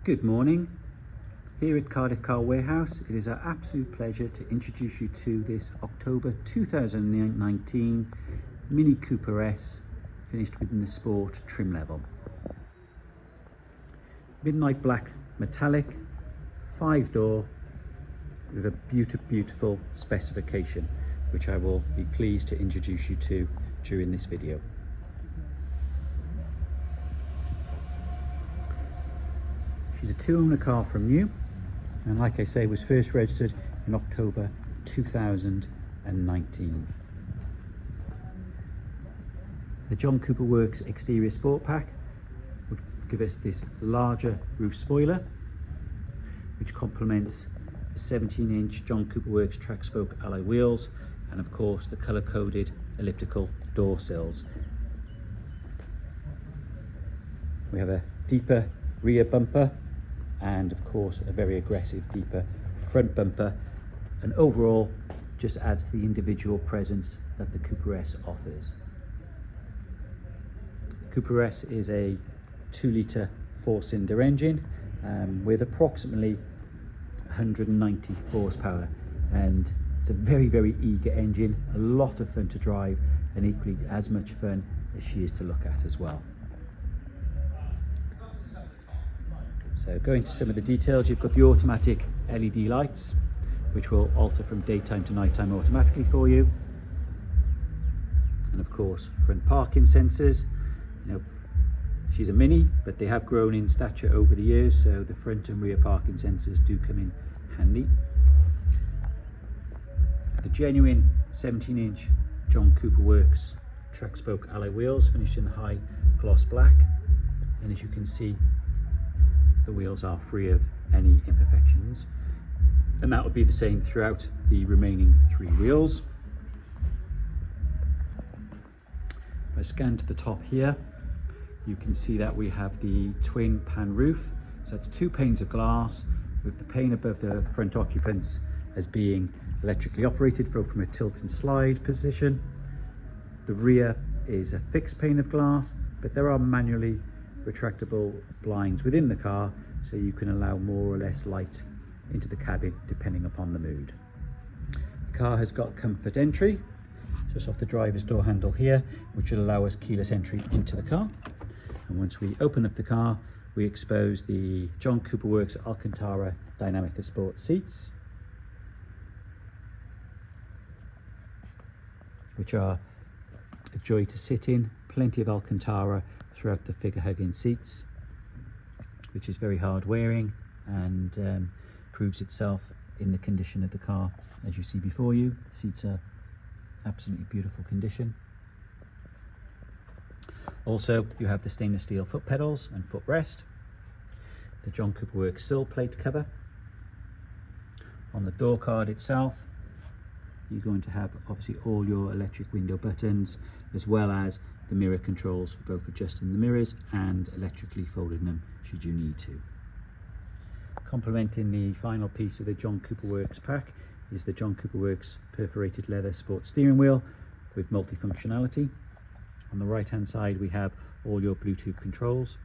Good morning. Here at Cardiff Car Warehouse, it is our absolute pleasure to introduce you to this October 2019 Mini Cooper S, finished within the Sport trim level. Midnight black metallic, 5-door, with a beautiful specification, which I will be pleased to introduce you to during this video. She's a 2-owner car from new, and like I say, was first registered in October 2019. The John Cooper Works exterior sport pack would give us this larger roof spoiler, which complements the 17-inch John Cooper Works track spoke alloy wheels, and of course the colour-coded elliptical door sills. We have a deeper rear bumper and of course a very aggressive deeper front bumper, and overall just adds to the individual presence that the Cooper S offers. Cooper S is a 2-litre 4-cylinder engine with approximately 190 horsepower, and it's a very eager engine, a lot of fun to drive, and equally as much fun as she is to look at as well. So going to some of the details, you've got the automatic LED lights, which will alter from daytime to nighttime automatically for you. And of course, front parking sensors. Now, she's a Mini, but they have grown in stature over the years, so the front and rear parking sensors do come in handy. The genuine 17-inch John Cooper Works track spoke alloy wheels, finished in the high gloss black, and as you can see, the wheels are free of any imperfections, and that will be the same throughout the remaining 3 wheels. If I scan to the top here, you can see that we have the twin pan roof, so that's 2 panes of glass, with the pane above the front occupants as being electrically operated from a tilt and slide position. The rear is a fixed pane of glass, but there are manually retractable blinds within the car, so you can allow more or less light into the cabin depending upon the mood. The car has got comfort entry just off the driver's door handle here, which will allow us keyless entry into the car. And once we open up the car, we expose the John Cooper Works Alcantara Dynamica Sport seats, which are a joy to sit in. Plenty of Alcantara throughout the figure hugging seats, which is very hard wearing and proves itself in the condition of the car. As you see before you, the seats are absolutely beautiful condition. Also, you have the stainless steel foot pedals and footrest, the John Cooper Works sill plate cover. On the door card itself, you're going to have obviously all your electric window buttons, as well as the mirror controls for both adjusting the mirrors and electrically folding them should you need to. Complementing the final piece of the John Cooper Works pack is the John Cooper Works perforated leather sports steering wheel with multi-functionality. On the right hand side we have all your Bluetooth controls,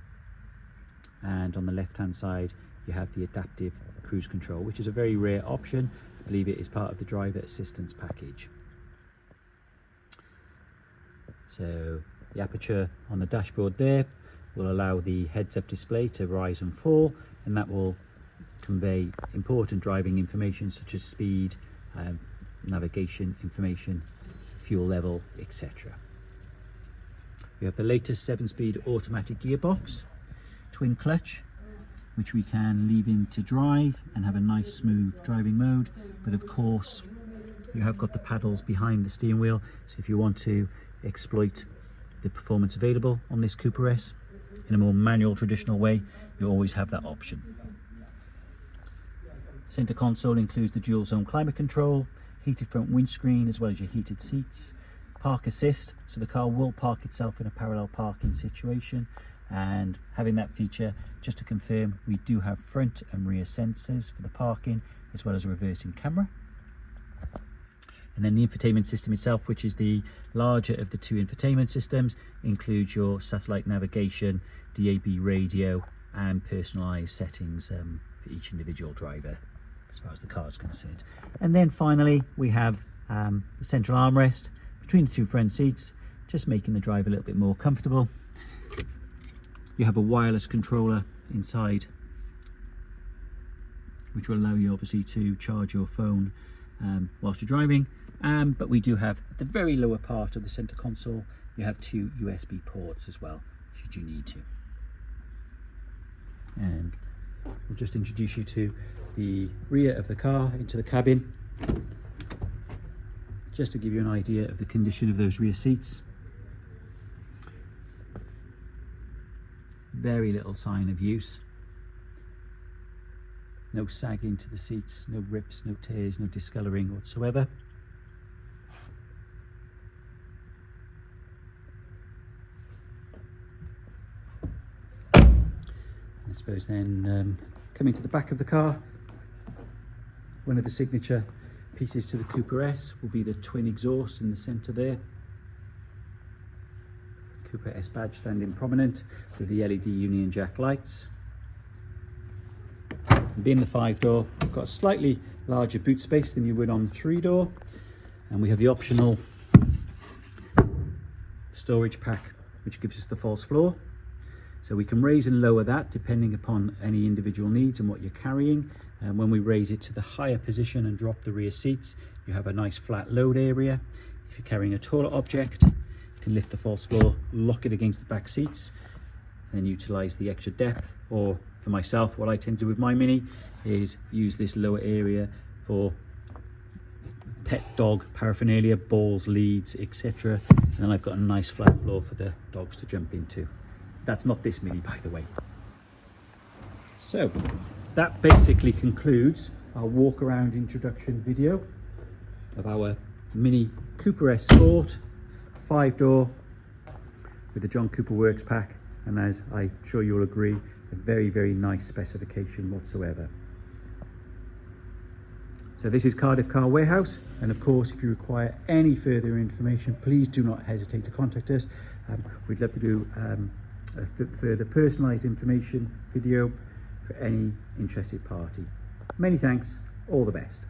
and on the left hand side you have the adaptive cruise control, which is a very rare option. I believe it is part of the driver assistance package. So the aperture on the dashboard there will allow the heads-up display to rise and fall, and that will convey important driving information such as speed, navigation information, fuel level, etc. We have the latest 7-speed automatic gearbox, twin clutch, which we can leave in to drive and have a nice smooth driving mode, but of course you have got the paddles behind the steering wheel, so if you want to exploit the performance available on this Cooper S in a more manual traditional way, you always have that option. Center console includes the dual zone climate control, heated front windscreen, as well as your heated seats, park assist, so the car will park itself in a parallel parking situation. And having that feature, just to confirm, we do have front and rear sensors for the parking, as well as a reversing camera. And then the infotainment system itself, which is the larger of the 2 infotainment systems, includes your satellite navigation, DAB radio, and personalised settings for each individual driver as far as the car is concerned. And then finally we have the central armrest between the two front seats, just making the drive a little bit more comfortable. You have a wireless controller inside, which will allow you obviously to charge your phone whilst you're driving. But we do have, at the very lower part of the center console, you have 2 USB ports as well, should you need to. And we'll just introduce you to the rear of the car, into the cabin, just to give you an idea of the condition of those rear seats. Very little sign of use. No sagging to the seats, no rips, no tears, no discolouring whatsoever. I suppose then coming to the back of the car, one of the signature pieces to the Cooper S will be the twin exhaust in the centre there. Cooper S badge standing prominent with the LED Union Jack lights. And being the 5-door, we've got a slightly larger boot space than you would on the 3-door, and we have the optional storage pack which gives us the false floor. So we can raise and lower that depending upon any individual needs and what you're carrying. And when we raise it to the higher position and drop the rear seats, you have a nice flat load area. If you're carrying a taller object, you can lift the false floor, lock it against the back seats, and then utilize the extra depth. Or for myself, what I tend to do with my Mini is use this lower area for pet dog paraphernalia, balls, leads, etc. And then I've got a nice flat floor for the dogs to jump into. That's not this Mini, by the way. So that basically concludes our walk around introduction video of our Mini Cooper S Sport 5-door with the John Cooper Works pack, and as I'm sure you'll agree, a very, very nice specification whatsoever. So this is Cardiff Car Warehouse, and of course if you require any further information, please do not hesitate to contact us. We'd love to do a further personalised information video for any interested party. Many thanks, all the best.